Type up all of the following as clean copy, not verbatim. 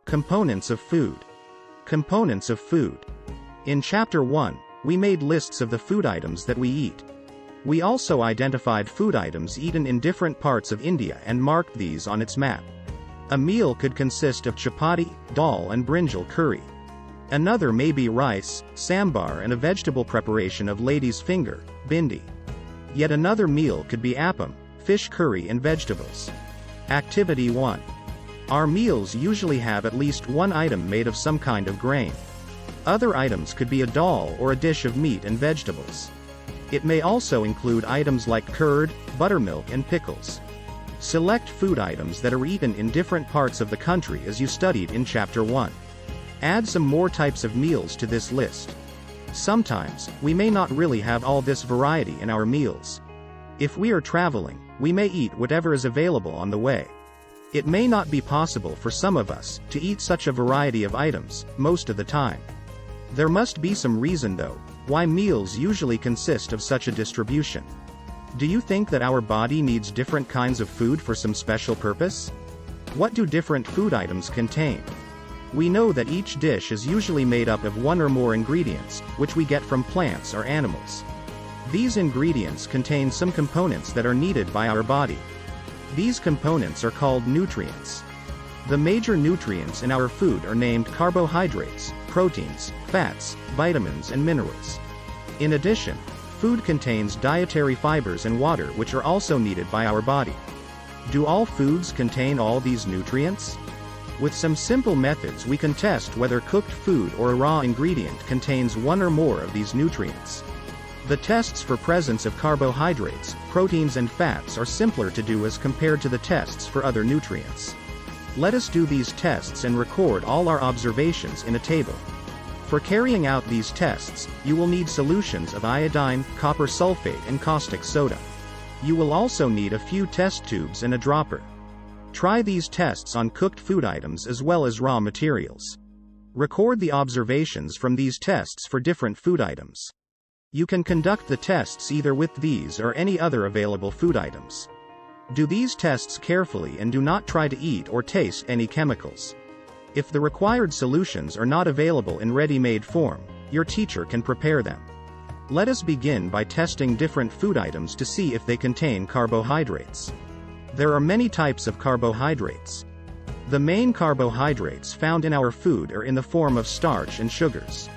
Components of food. Components of food. In Chapter 1, we made lists of the food items that we eat. We also identified food items eaten in different parts of India and marked these on its map. A meal could consist of chapati, dal and brinjal curry. Another may be rice, sambar and a vegetable preparation of lady's finger, bindi. Yet another meal could be appam, fish curry and vegetables. Activity 1. Our meals usually have at least one item made of some kind of grain. Other items could be a dal or a dish of meat and vegetables. It may also include items like curd, buttermilk and pickles. Select food items that are eaten in different parts of the country as you studied in Chapter 1. Add some more types of meals to this list. Sometimes, we may not really have all this variety in our meals. If we are traveling, we may eat whatever is available on the way. It may not be possible for some of us to eat such a variety of items most of the time. There must be some reason though, why meals usually consist of such a distribution. Do you think that our body needs different kinds of food for some special purpose? What do different food items contain? We know that each dish is usually made up of one or more ingredients, which we get from plants or animals. These ingredients contain some components that are needed by our body. These components are called nutrients. The major nutrients in our food are named carbohydrates, proteins, fats, vitamins and minerals. In addition, food contains dietary fibers and water which are also needed by our body. Do all foods contain all these nutrients? With some simple methods we can test whether cooked food or a raw ingredient contains one or more of these nutrients. The tests for presence of carbohydrates, proteins and fats are simpler to do as compared to the tests for other nutrients. Let us do these tests and record all our observations in a table. For carrying out these tests, you will need solutions of iodine, copper sulfate and caustic soda. You will also need a few test tubes and a dropper. Try these tests on cooked food items as well as raw materials. Record the observations from these tests for different food items. You can conduct the tests either with these or any other available food items. Do these tests carefully and do not try to eat or taste any chemicals. If the required solutions are not available in ready-made form, your teacher can prepare them. Let us begin by testing different food items to see if they contain carbohydrates. There are many types of carbohydrates. The main carbohydrates found in our food are in the form of starch and sugars.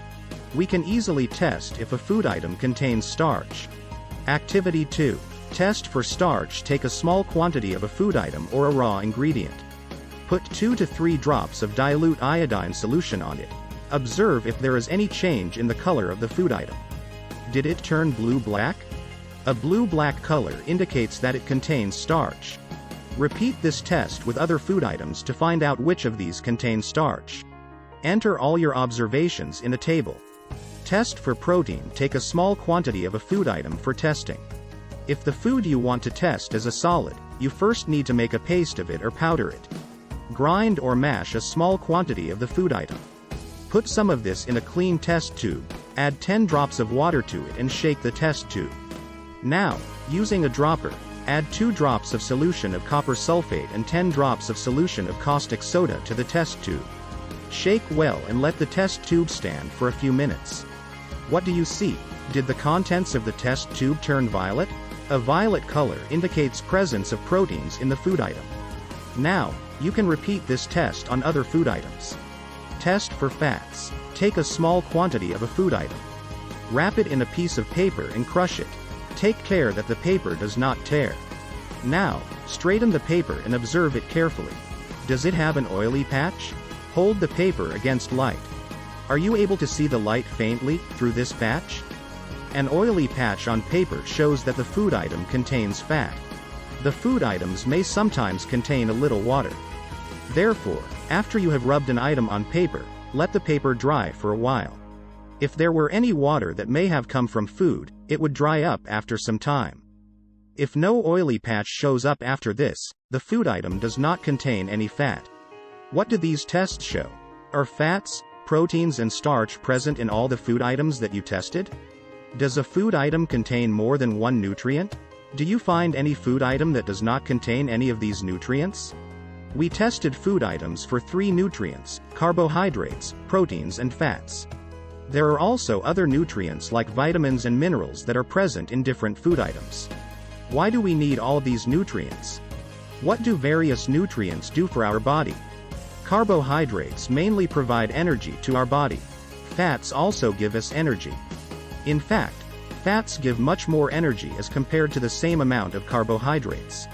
We can easily test if a food item contains starch. Activity 2. Test for starch. Take a small quantity of a food item or a raw ingredient. Put 2 to 3 drops of dilute iodine solution on it. Observe if there is any change in the color of the food item. Did it turn blue-black? A blue-black color indicates that it contains starch. Repeat this test with other food items to find out which of these contain starch. Enter all your observations in a table. Test for protein. Take a small quantity of a food item for testing. If the food you want to test is a solid, you first need to make a paste of it or powder it. Grind or mash a small quantity of the food item. Put some of this in a clean test tube, add 10 drops of water to it and shake the test tube. Now, using a dropper, add 2 drops of solution of copper sulfate and 10 drops of solution of caustic soda to the test tube. Shake well and let the test tube stand for a few minutes. What do you see? Did the contents of the test tube turn violet? A violet color indicates presence of proteins in the food item. Now, you can repeat this test on other food items. Test for fats. Take a small quantity of a food item. Wrap it in a piece of paper and crush it. Take care that the paper does not tear. Now, straighten the paper and observe it carefully. Does it have an oily patch? Hold the paper against light. Are you able to see the light faintly through this patch? An oily patch on paper shows that the food item contains fat. The food items may sometimes contain a little water. Therefore, after you have rubbed an item on paper, let the paper dry for a while. If there were any water that may have come from food, it would dry up after some time. If no oily patch shows up after this, the food item does not contain any fat. What do these tests show? Are fats, proteins and starch present in all the food items that you tested? Does a food item contain more than one nutrient? Do you find any food item that does not contain any of these nutrients? We tested food items for 3 nutrients: carbohydrates, proteins and fats. There are also other nutrients like vitamins and minerals that are present in different food items. Why do we need all these nutrients? What do various nutrients do for our body? Carbohydrates mainly provide energy to our body. Fats also give us energy. In fact, fats give much more energy as compared to the same amount of carbohydrates.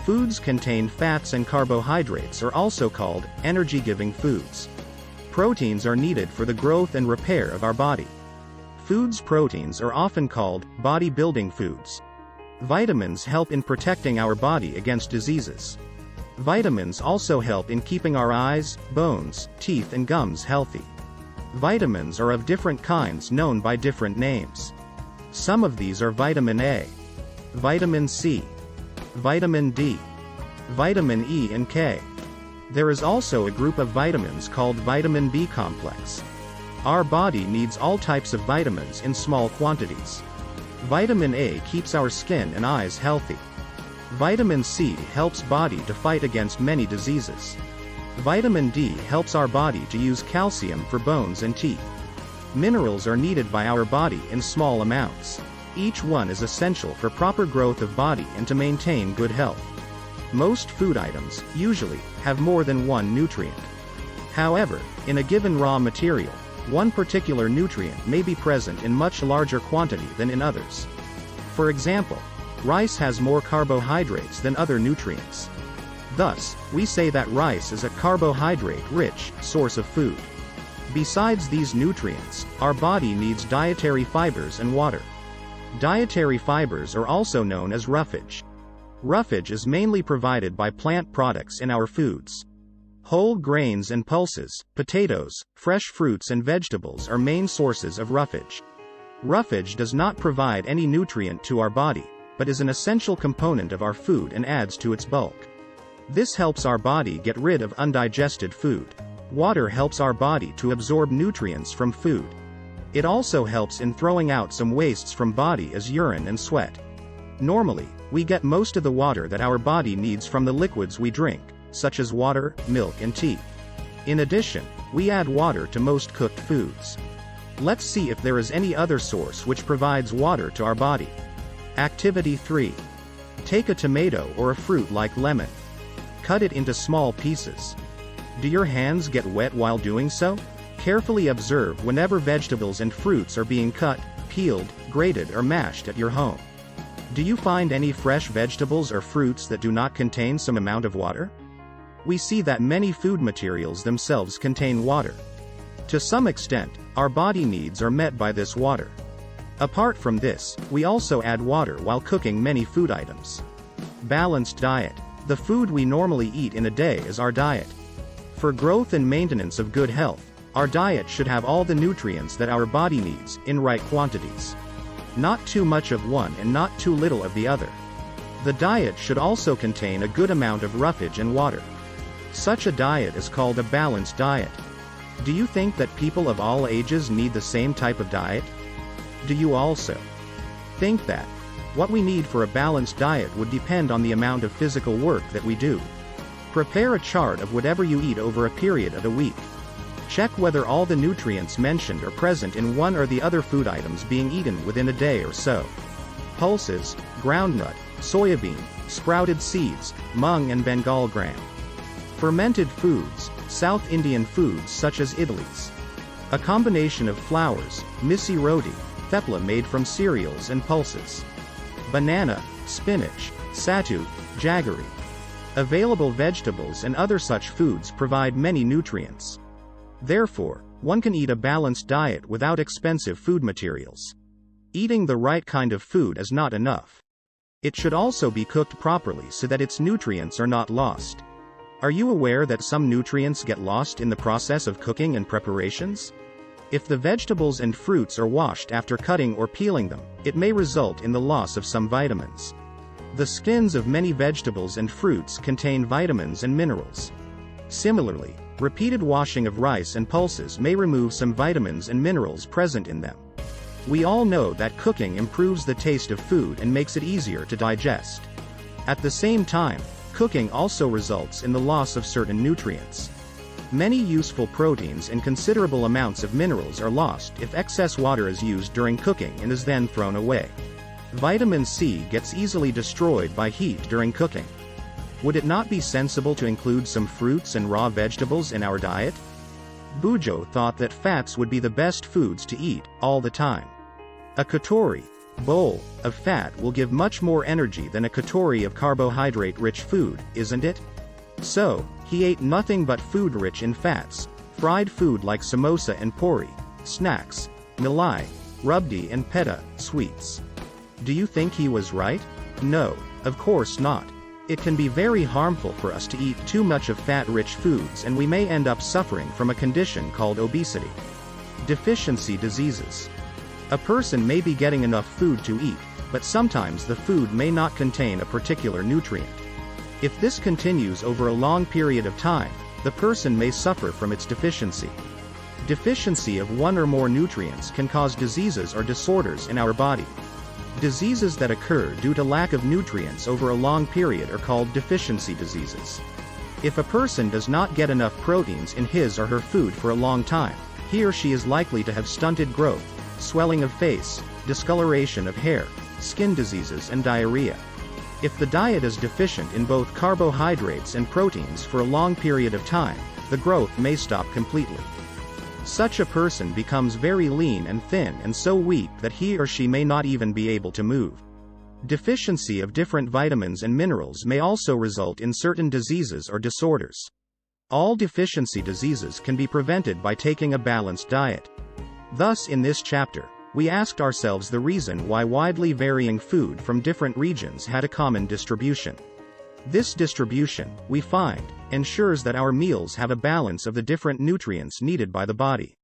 Foods contain fats, and carbohydrates are also called energy-giving foods. Proteins are needed for the growth and repair of our body. Foods' proteins are often called body-building foods. Vitamins help in protecting our body against diseases. Vitamins also help in keeping our eyes, bones, teeth and gums healthy. Vitamins are of different kinds known by different names. Some of these are vitamin A, vitamin C, vitamin D, vitamin E and K. There is also a group of vitamins called vitamin B complex. Our body needs all types of vitamins in small quantities. Vitamin A keeps our skin and eyes healthy. Vitamin C helps body to fight against many diseases. Vitamin D helps our body to use calcium for bones and teeth. Minerals are needed by our body in small amounts. Each one is essential for proper growth of body and to maintain good health. Most food items, usually, have more than one nutrient. However, in a given raw material, one particular nutrient may be present in much larger quantity than in others. For example, rice has more carbohydrates than other nutrients. Thus, we say that rice is a carbohydrate-rich source of food. Besides these nutrients, our body needs dietary fibers and water. Dietary fibers are also known as roughage. Roughage is mainly provided by plant products in our foods. Whole grains and pulses, potatoes, fresh fruits and vegetables are main sources of roughage. Roughage does not provide any nutrient to our body, but is an essential component of our food and adds to its bulk. This helps our body get rid of undigested food. Water helps our body to absorb nutrients from food. It also helps in throwing out some wastes from body as urine and sweat. Normally, we get most of the water that our body needs from the liquids we drink, such as water, milk and tea. In addition, we add water to most cooked foods. Let's see if there is any other source which provides water to our body. Activity 3. Take a tomato or a fruit like lemon. Cut it into small pieces. Do your hands get wet while doing so? Carefully observe whenever vegetables and fruits are being cut, peeled, grated or mashed at your home. Do you find any fresh vegetables or fruits that do not contain some amount of water? We see that many food materials themselves contain water. To some extent, our body needs are met by this water. Apart from this, we also add water while cooking many food items. Balanced diet. The food we normally eat in a day is our diet. For growth and maintenance of good health, our diet should have all the nutrients that our body needs, in right quantities. Not too much of one and not too little of the other. The diet should also contain a good amount of roughage and water. Such a diet is called a balanced diet. Do you think that people of all ages need the same type of diet? Do you also think that what we need for a balanced diet would depend on the amount of physical work that we do? Prepare a chart of whatever you eat over a period of a week. Check whether all the nutrients mentioned are present in one or the other food items being eaten within a day or so. Pulses, groundnut, soybean, sprouted seeds, mung and Bengal gram. Fermented foods, South Indian foods such as idlis. A combination of flours, misi roti, thepla made from cereals and pulses. Banana, spinach, sattu, jaggery. Available vegetables and other such foods provide many nutrients. Therefore, one can eat a balanced diet without expensive food materials. Eating the right kind of food is not enough. It should also be cooked properly so that its nutrients are not lost. Are you aware that some nutrients get lost in the process of cooking and preparations? If the vegetables and fruits are washed after cutting or peeling them, it may result in the loss of some vitamins. The skins of many vegetables and fruits contain vitamins and minerals. Similarly, repeated washing of rice and pulses may remove some vitamins and minerals present in them. We all know that cooking improves the taste of food and makes it easier to digest. At the same time, Cooking also results in the loss of certain nutrients. Many useful proteins and considerable amounts of minerals are lost if excess water is used during cooking and is then thrown away. Vitamin C gets easily destroyed by heat during cooking. Would it not be sensible to include some fruits and raw vegetables in our diet? Bujo thought that fats would be the best foods to eat, all the time. A katory bowl of fat will give much more energy than a katory of carbohydrate-rich food, isn't it? So, he ate nothing but food rich in fats, fried food like samosa and puri, snacks, malai, rubdi and peta, sweets. Do you think he was right? No, of course not. It can be very harmful for us to eat too much of fat-rich foods, and we may end up suffering from a condition called obesity. Deficiency diseases. A person may be getting enough food to eat, but sometimes the food may not contain a particular nutrient. If this continues over a long period of time, the person may suffer from its deficiency. Deficiency of one or more nutrients can cause diseases or disorders in our body. Diseases that occur due to lack of nutrients over a long period are called deficiency diseases. If a person does not get enough proteins in his or her food for a long time, he or she is likely to have stunted growth, swelling of face, discoloration of hair, skin diseases and diarrhea. If the diet is deficient in both carbohydrates and proteins for a long period of time, the growth may stop completely. Such a person becomes very lean and thin and so weak that he or she may not even be able to move. Deficiency of different vitamins and minerals may also result in certain diseases or disorders. All deficiency diseases can be prevented by taking a balanced diet. Thus, in this chapter, we asked ourselves the reason why widely varying food from different regions had a common distribution. This distribution, we find, ensures that our meals have a balance of the different nutrients needed by the body.